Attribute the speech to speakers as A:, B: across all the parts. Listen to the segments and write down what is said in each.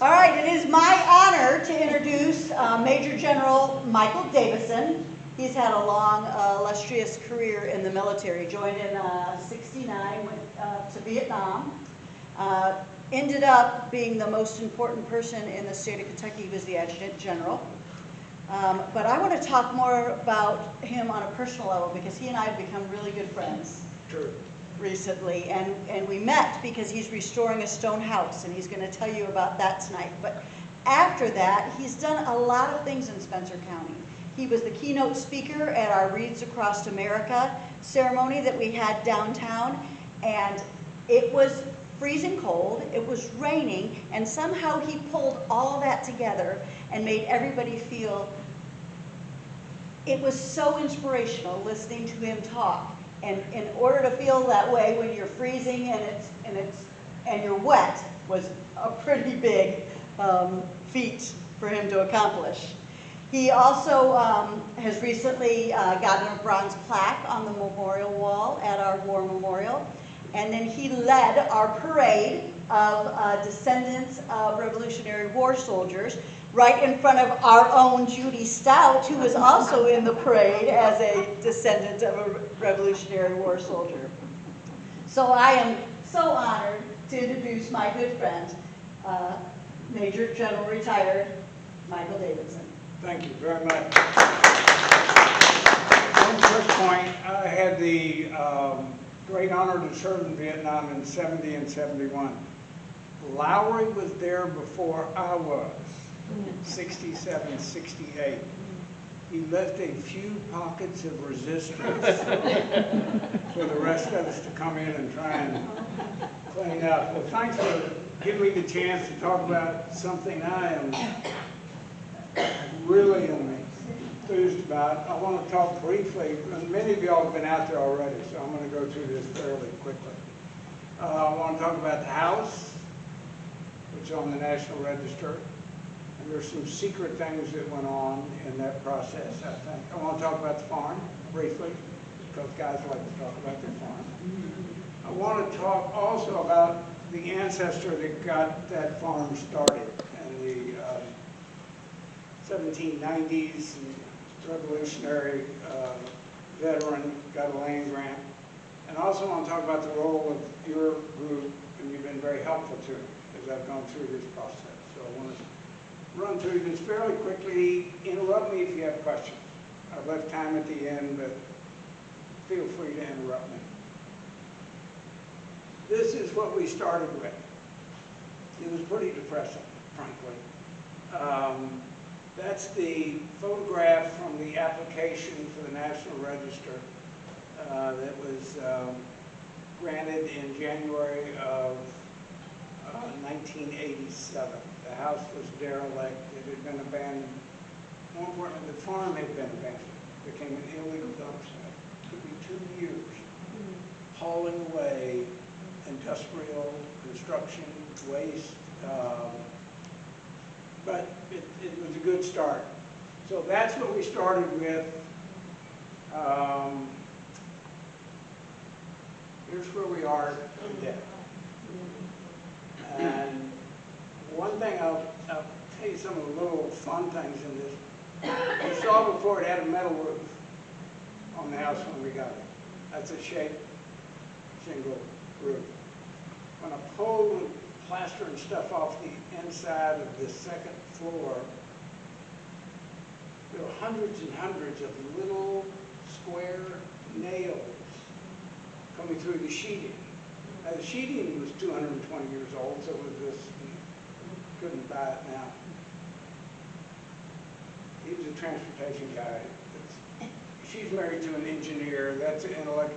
A: All right, it is my honor to introduce Major General Michael Davidson. He's had a long, illustrious career in the military. Joined in '69, went to Vietnam. Ended up being the most important person in the state of Kentucky. He was the Adjutant General. But I want to talk more about him on a personal level because he and I have become really good friends.
B: Sure.
A: Recently, and we met because he's restoring a stone house, and he's going to tell you about that tonight. But after that, he's done a lot of things in Spencer County. He was the keynote speaker at our Reads Across America ceremony that we had downtown, and it was freezing cold, it was raining, and somehow he pulled all that together and made everybody feel. It was so inspirational listening to him talk. And in order to feel that way when you're freezing and you're wet was a pretty big feat for him to accomplish. He also has recently gotten a bronze plaque on the memorial wall at our war memorial. And then he led our parade of descendants of Revolutionary War soldiers right in front of our own Judy Stout, who was also in the parade as a descendant of a Revolutionary War soldier. So I am so honored to introduce my good friend, Major General Retired Michael Davidson.
B: Thank you very much. One quick point, I had the great honor to serve in Vietnam in '70 and '71. Lowry was there before I was. 67, 68. He left a few pockets of resistance for the rest of us to come in and try and clean up. Well, thanks for giving me the chance to talk about something I am really enthused about. I want to talk briefly, and many of y'all have been out there already, so I'm going to go through this fairly quickly. I want to talk about the house, which is on the National Register. There's some secret things that went on in that process, I think. I want to talk about the farm briefly, because guys like to talk about their farm. I want to talk also about the ancestor that got that farm started in the 1790s. Revolutionary veteran, got a land grant. And I also want to talk about the role of your group, and you've been very helpful to me as I've gone through this process. So I want to run through this fairly quickly. Interrupt me if you have questions. I've left time at the end, but feel free to interrupt me. This is what we started with. It was pretty depressing, frankly. That's the photograph from the application for the National Register that was granted in January of 1987. The house was derelict. It had been abandoned. More importantly, the farm had been abandoned. It became an illegal dump site. It could be 2 years. Hauling away industrial construction waste. But it was a good start. So that's what we started with. Here's where we are today. And one thing I'll tell you some of the little fun things in this. You saw before it had a metal roof on the house when we got it. That's a shake shingle roof. When I pulled the plaster and stuff off the inside of the second floor, there were hundreds and hundreds of little square nails coming through the sheeting. Now the sheeting was 220 years old, so it was just, you couldn't buy it now. He was a transportation guy. She's married to an engineer.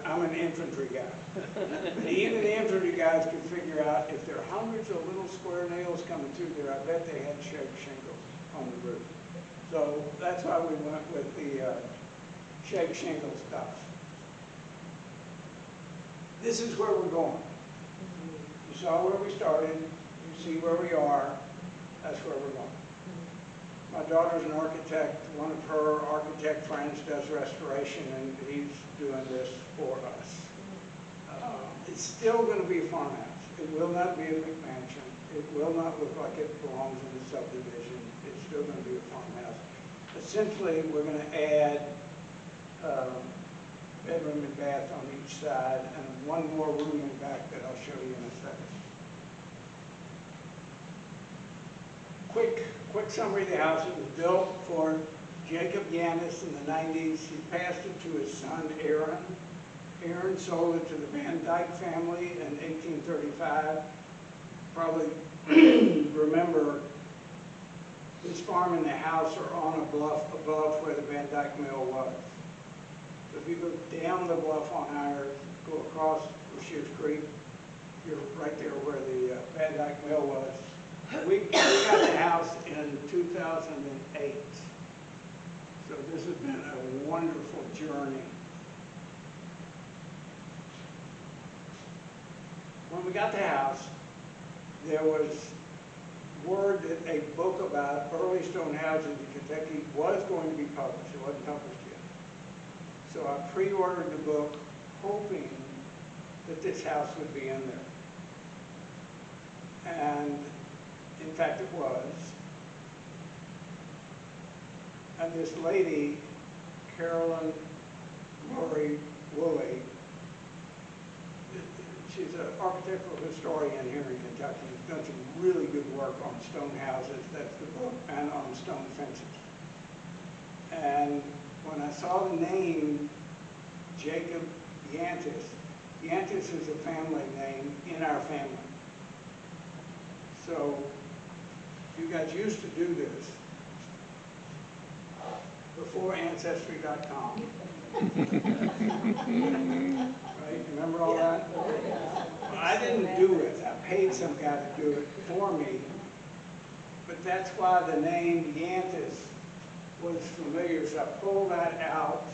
B: I'm an infantry guy. But even the infantry guys could figure out if there are hundreds of little square nails coming through there, I bet they had shake shingles on the roof. So that's why we went with the shake shingle stuff. This is where we're going. You saw where we started. You see where we are. That's where we're going. My daughter's an architect. One of her architect friends does restoration, and he's doing this for us. It's still going to be a farmhouse. It will not be a McMansion. It will not look like it belongs in the subdivision. It's still going to be a farmhouse. Essentially, we're going to add bedroom and bath on each side and one more room in back that I'll show you in a second. Quick summary of the house. It was built for Jacob Yanis in the 90s. He passed it to his son, Aaron. Aaron sold it to the Van Dyke family in 1835. Probably remember this farm and the house are on a bluff above where the Van Dyke mill was. So if you go down the bluff on ours, go across Shears Creek, you're right there where the Van Dyke mill was. We got the house in 2008. So this has been a wonderful journey. When we got the house, there was word that a book about early stone houses in Kentucky was going to be published. It wasn't published yet. So I pre-ordered the book, hoping that this house would be in there. And in fact, it was. And this lady, Carolyn Murray Woolley, she's an architectural historian here in Kentucky. She's done some really good work on stone houses, that's the book, and on stone fences. And when I saw the name Jacob Yantis, Yantis is a family name in our family. So you guys used to do this before Ancestry.com. Right? Remember all that? Well, I didn't do it. I paid some guy to do it for me. But that's why the name Yantis was familiar. So I pulled that out,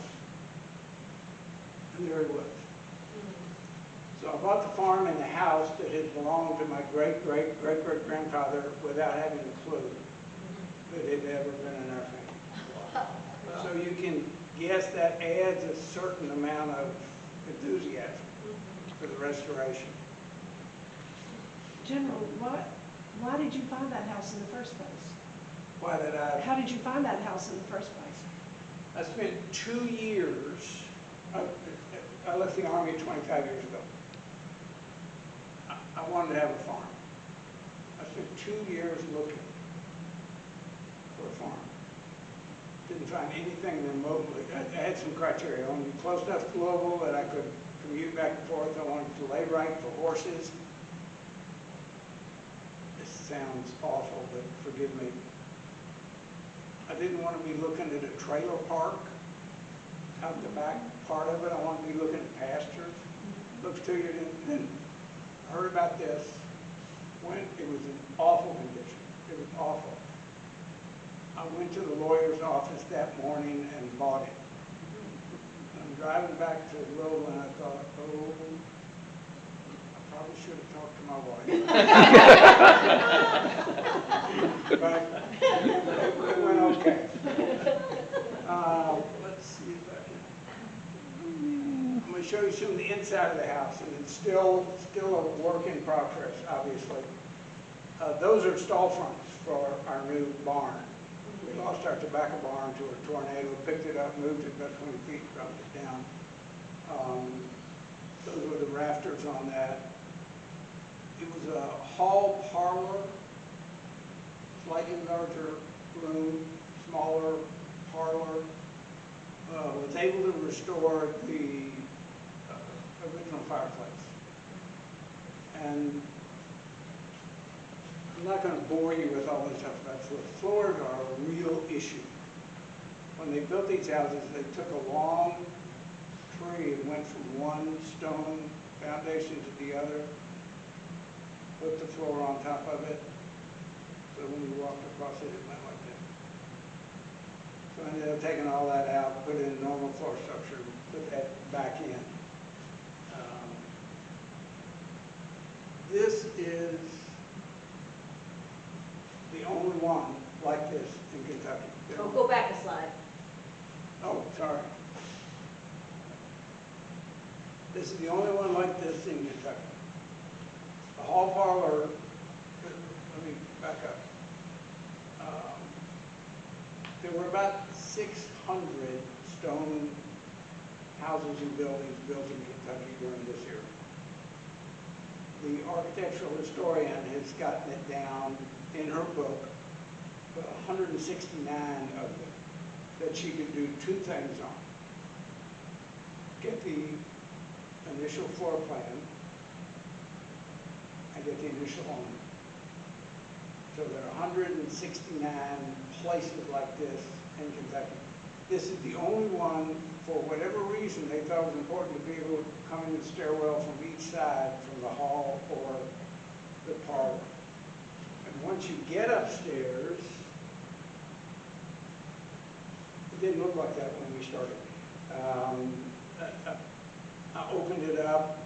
B: and there it was. So I bought the farm and the house that had belonged to my great-great-great-great-grandfather without having a clue that it had ever been in our family. So you can guess that adds a certain amount of enthusiasm for the restoration.
C: General, why did you find that house in the first place?
B: Why did I?
C: How did you find that house in the first place?
B: I spent 2 years, I left the Army 25 years ago. I wanted to have a farm. I spent 2 years looking for a farm. Didn't find anything remotely. I had some criteria. I wanted to be close enough to Louisville that I could commute back and forth. I wanted to lay right for horses. This sounds awful, but forgive me. I didn't want to be looking at a trailer park out the back part of it. I wanted to be looking at pastures. Looked to you and heard about this when it was in awful condition. It was awful. I went to the lawyer's office that morning and bought it. I'm driving back to Louisville and I thought, oh, I probably should have talked to my wife. But it went okay. Let's see if I can. I'm going to show you some of the inside of the house, and it's still a work in progress, obviously. Those are stall fronts for our new barn. We lost our tobacco barn to a tornado, picked it up, moved it about 20 feet, dropped it down. Those were the rafters on that. It was a hall parlor, slightly larger room, smaller parlor. Was able to restore the original fireplace. And I'm not going to bore you with all this stuff about floors. Floors are a real issue. When they built these houses, they took a long tree and went from one stone foundation to the other, put the floor on top of it, so when you walked across it, it went like that. So I ended up taking all that out, put in normal floor structure, put that back in. This is the only one like this in Kentucky.
D: Oh, go back a slide.
B: Oh, sorry. This is the only one like this in Kentucky. The hall parlor, let me back up. There were about 600 stone houses and buildings built in Kentucky during this era. The architectural historian has gotten it down in her book, 169 of them, that she could do two things on. Get the initial floor plan and get the initial owner. So there are 169 places like this in Kentucky. This is the only one, for whatever reason, they thought it was important to be able to come in the stairwell from each side, from the hall or the parlor. And once you get upstairs, it didn't look like that when we started. I opened it up,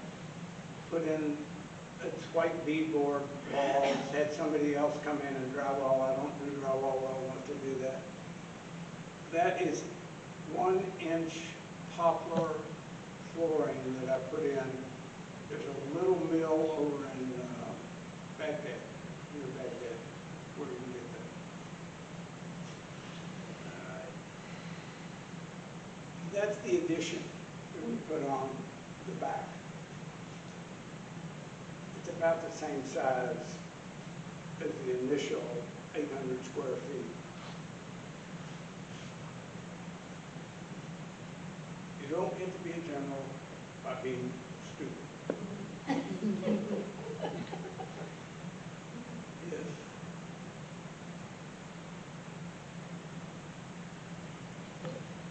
B: put in its white beadboard walls, had somebody else come in and drywall. I don't do drywall well enough to do that. That is 1-inch poplar flooring that I put in. There's a little mill over in Baghdad, near Baghdad. Where did we get that? That's the addition that we put on the back. It's about the same size as the initial 800 square feet. You don't get to be a general by being stupid. Yes.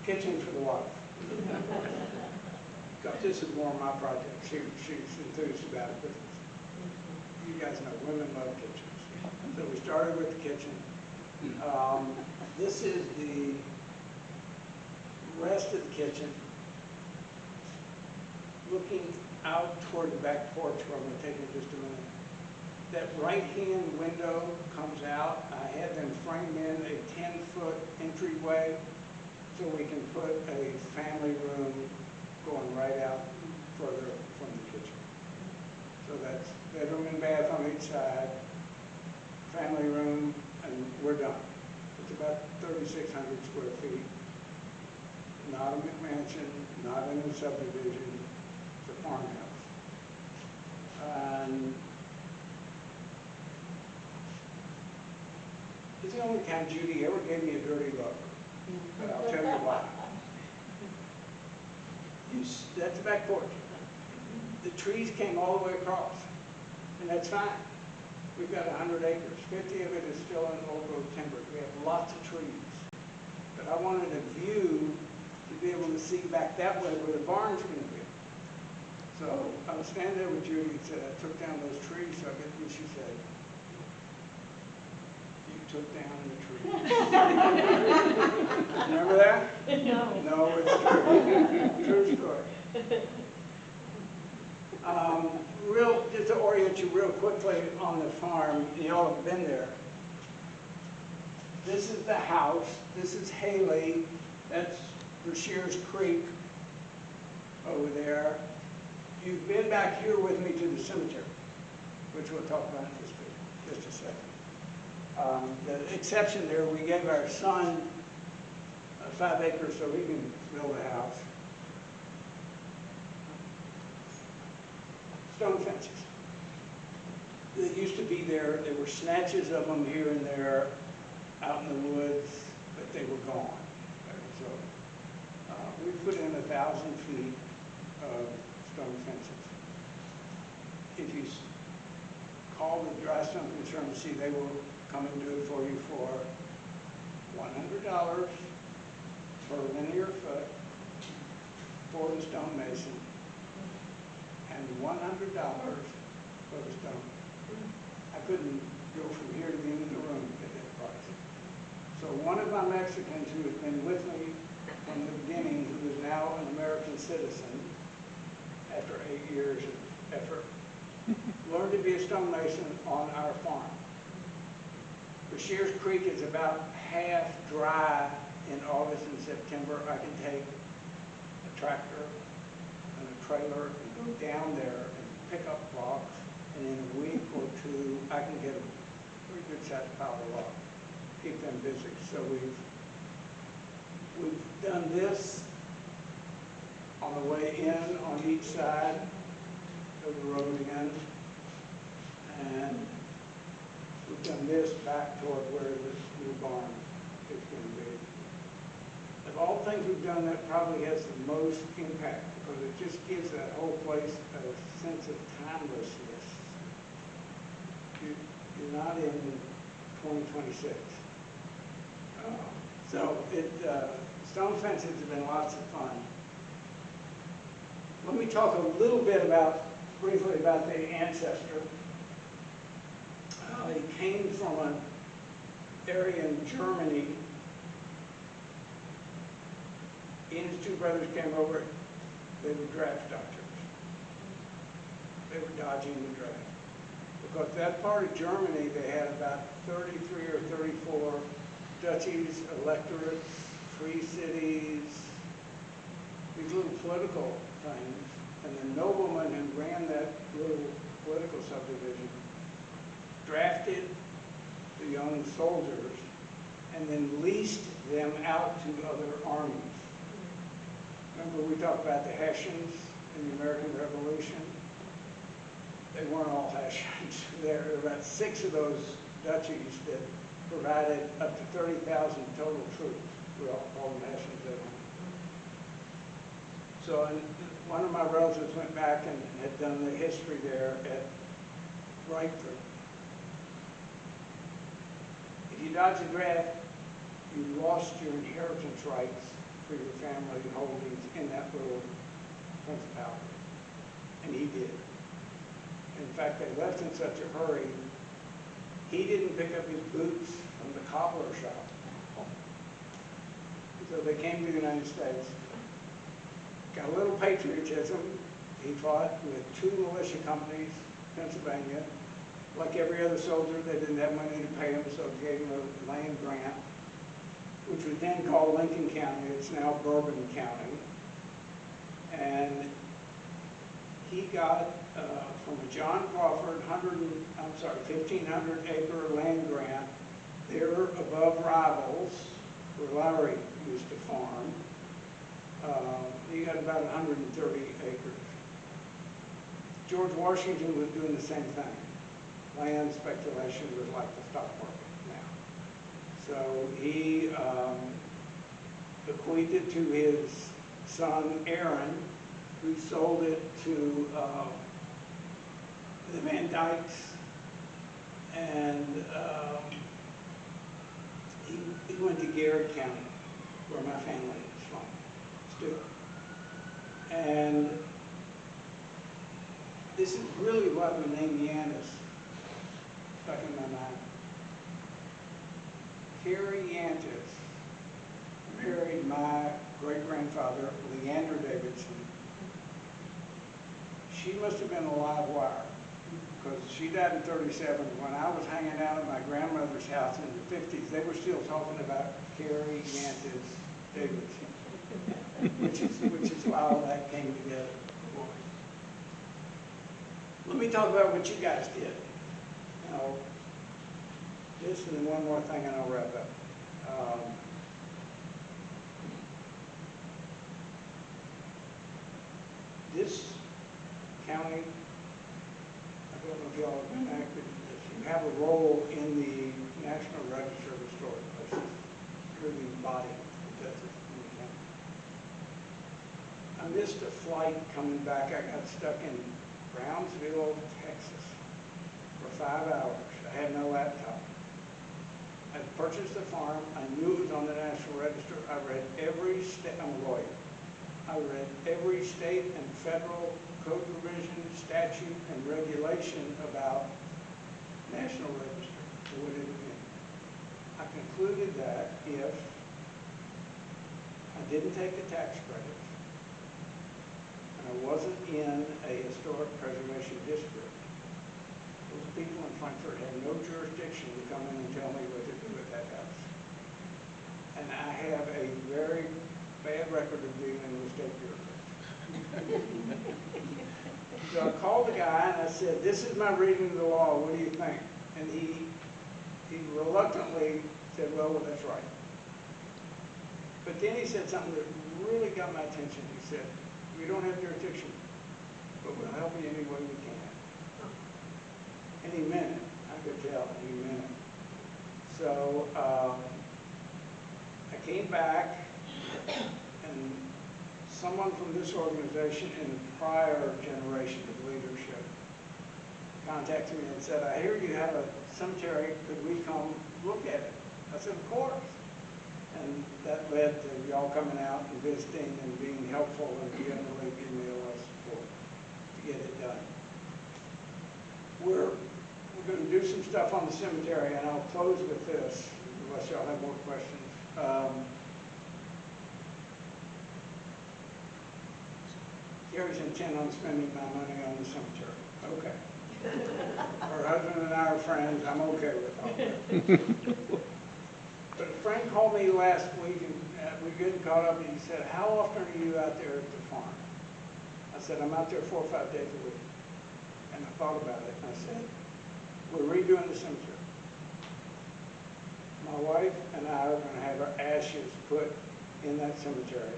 B: Kitchen for the wife. Because this is more of my project. She's enthused about it, but you guys know women love kitchens. So we started with the kitchen. This is the rest of the kitchen. Looking out toward the back porch, where I'm going to take in just a minute. That right-hand window comes out. I had them frame in a 10-foot entryway so we can put a family room going right out further from the kitchen. So that's bedroom and bath on each side, family room, and we're done. It's about 3,600 square feet. Not a McMansion, not in a subdivision. It's a farmhouse. And it's the only time Judy ever gave me a dirty look. But I'll tell you why. That's the back porch. The trees came all the way across, and that's fine. We've got 100 acres. 50 of it is still in old growth timber. We have lots of trees. But I wanted a view to be able to see back that way where the barn's going to be. So I was standing there with Judy and said, I took down those trees. So I get what she said. You took down the trees. Remember that?
C: No.
B: No, it's true. True story. Just to orient you real quickly on the farm, you all have been there. This is the house. This is Haley. That's Brashears Creek over there. You've been back here with me to the cemetery, which we'll talk about in just a second. The exception there, we gave our son 5 acres so he can build a house. Stone fences. That used to be there. There were snatches of them here and there out in the woods, but they were gone. So we put in 1,000 feet of stone fences. If you call the Dry Stone Conservancy, they will come and do it for you for $100 per linear foot for the stonemason, and $100 for the stone. I couldn't go from here to the end of the room at that price. So one of my Mexicans who has been with me from the beginning, who is now an American citizen after 8 years of effort, learned to be a stonemason on our farm. Brashears Creek is about half dry in August and September. I can take a tractor and a trailer and go down there and pick up rocks and in a week or two, I can get a pretty good sized pile of rock, keep them busy. So we've done this on the way in on each side of the road in, and we've done this back toward where this new barn is going to be. Of all the things we've done, that probably has the most impact because it just gives that whole place a sense of timelessness. You're not in 2026. Stone fences have been lots of fun. Let me talk a little bit briefly about the ancestor. He came from an area in Germany. He and his two brothers came over. They were draft doctors. They were dodging the draft. Because that part of Germany, they had about 33 or 34 duchies, electorates, free cities, these little political things. And the nobleman who ran that little political subdivision drafted the young soldiers and then leased them out to other armies. Remember we talked about the Hessians in the American Revolution? They weren't all Hessians. There were about 6 of those duchies that provided up to 30,000 total troops. We all call them Hessians at home. So one of my relatives went back and had done the history there at Brightford. If you dodged the draft, you lost your inheritance rights for your family holdings in that little principality. And he did. In fact, they left in such a hurry, he didn't pick up his boots from the cobbler shop. So they came to the United States, got a little patriotism. He fought with 2 militia companies, Pennsylvania. Like every other soldier, they didn't have money to pay him, so they gave him a land grant, which was then called Lincoln County. It's now Bourbon County. And he got from a John Crawford 1,500 acre land grant there above Rivals, where Lowry used to farm. He got about 130 acres. George Washington was doing the same thing. Land speculation was like the stock market now. So he bequeathed it to his son Aaron, who sold it to the Van Dykes, and he went to Garrett County, where my family is from, still. And this is really why the name Yannis stuck in my mind. Carrie Yantis married my great-grandfather, Leander Davidson. She must have been a live wire, because she died in 37. When I was hanging out at my grandmother's house in the 50s, they were still talking about Carrie Yantis Davidson, which is why all that came together. Let me talk about what you guys did. This and then one more thing and I'll wrap up. This county, I don't know if y'all have been active in this, you have a role in the National Register of Historic Places. You're the body that does it in the county. I missed a flight coming back. I got stuck in Brownsville, Texas for 5 hours. I had no laptop. I purchased a farm. I knew it was on the National Register. I read every state, I'm a lawyer. I read every state and federal code provision, statute, and regulation about National Register. What it meant. I concluded that if I didn't take the tax credits, and I wasn't in a historic preservation district, those people in Frankfurt had no jurisdiction to come in and tell me what to do with that house. And I have a very bad record of dealing with state bureaucrats. So I called the guy and I said, this is my reading of the law, what do you think? And he reluctantly said, well, that's right. But then he said something that really got my attention. He said, we don't have jurisdiction, but we'll help you any way we can. And he meant it. I could tell he meant it. So I came back, and someone from this organization in the prior generation of leadership contacted me and said, I hear you have a cemetery, could we come look at it? I said, of course. And that led to y'all coming out and visiting and being helpful and generally giving me a lot of support to get it done. We're going to do some stuff on the cemetery, and I'll close with this, unless y'all have more questions. Gary's intent on spending my money on the cemetery. Okay. Her husband and I are friends. I'm okay with all that. But a friend called me last week, and we getting caught up, and he said, how often are you out there at the farm? I said, I'm out there 4 or 5 days a week. And I thought about it, and I said, we're redoing the cemetery. My wife and I are going to have our ashes put in that cemetery,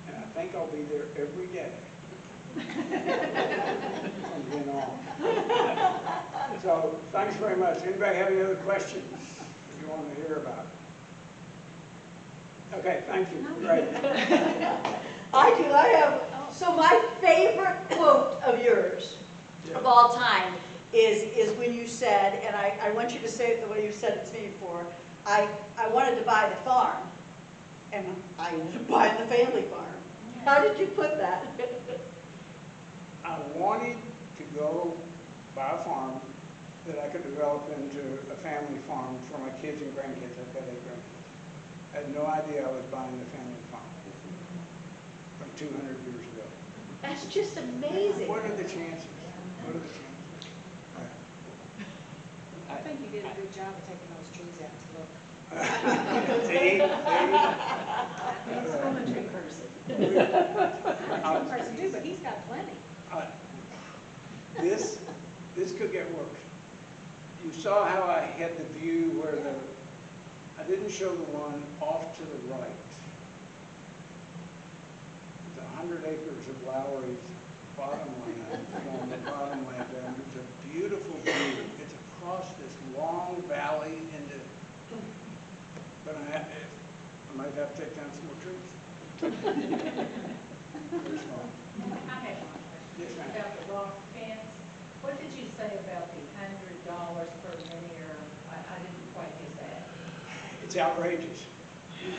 B: and I think I'll be there every day from then on. So, thanks very much. Anybody have any other questions that you want to hear about? Okay, thank you. Great.
A: I do. I have, so my favorite quote of yours of all time is when you said, and I want you to say it the way you said it to me before, I wanted to buy the farm, and I ended up buying the family farm. How did you put that?
B: I wanted to go buy a farm that I could develop into a family farm for my kids and grandkids. I've got 8 grandkids. I had no idea I was buying the family farm from 200 years ago.
A: That's just amazing.
B: What are the chances? What are the chances?
D: I think you did a good job of taking those trees out to look.
B: See?
C: I'm a tree person.
D: I'm a person too, but he's got plenty.
B: This could get worse. You saw how I had the view where I didn't show the one off to the right. It's 100 acres of Lowry's bottomland, along the bottomland there. It's a beautiful view. It's across this long valley into, but I might have to take down some more trees. Very small.
E: I have one
B: Yes,
E: question
B: ma'am.
E: about the rock fence. What did you say about the $100 per linear? I didn't quite get that.
B: It's outrageous.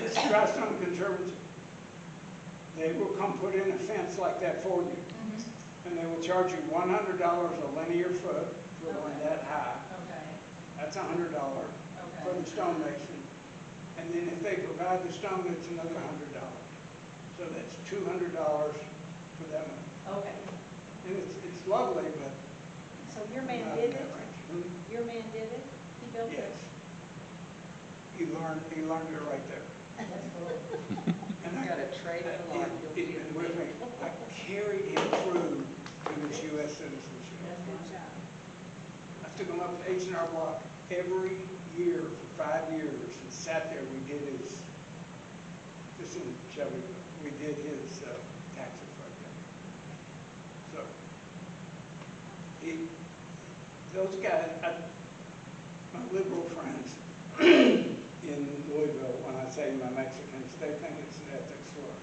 B: It's just unconservative. They will come put in a fence like that for you, and they will charge you $100 a linear foot for one that high.
E: Okay,
B: That's $100 for the stonemason. And then if they provide the stone, it's another $100. So that's $200 for that one.
E: okay.
B: And it's lovely, but
D: So your man
B: not
D: did
B: in that
D: it?
B: range.
D: Your man did it? He built it?
B: Yes. He learned it right there.
D: That's cool.
B: And I
D: Got a trade of a lot.
B: He's been with me. I carried him through to his U.S. citizenship.
D: Good job.
B: I took him up to H&R Block every year for 5 years and sat there. We did his, just in Shelby, we did his taxes right there. So, those guys, my liberal friends in Louisville, when I say my Mexicans, they think it's an ethics slur.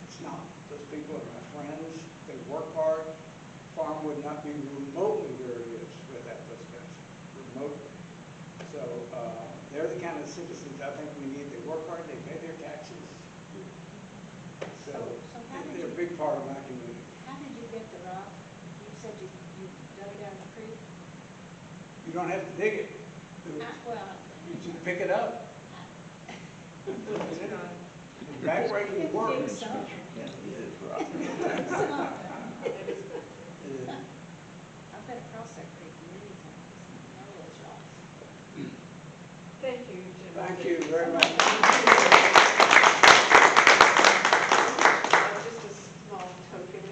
B: It's not. Those people are my friends. They work hard. Farm would not be remotely where it is without those guys. Remotely. So they're the kind of citizens I think we need. They work hard. They pay their taxes. So
D: how did
B: they're a
D: you-
B: big part of my community.
D: How did you get the rock? You said you dug it down the creek?
B: You don't have to dig it.
D: Well,
B: You just pick it up. Backbreaking work.
D: dig some. I've been across that creek many times. I know those rocks.
A: Thank you, Jim.
B: Thank you very much.
F: Just a small token.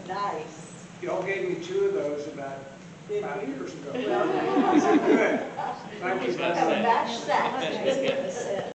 A: Nice.
B: Y'all gave me 2 of those about
A: Did
B: 5
A: we?
B: years ago.
A: Well,
B: These are good. Thank you.
A: have a match set.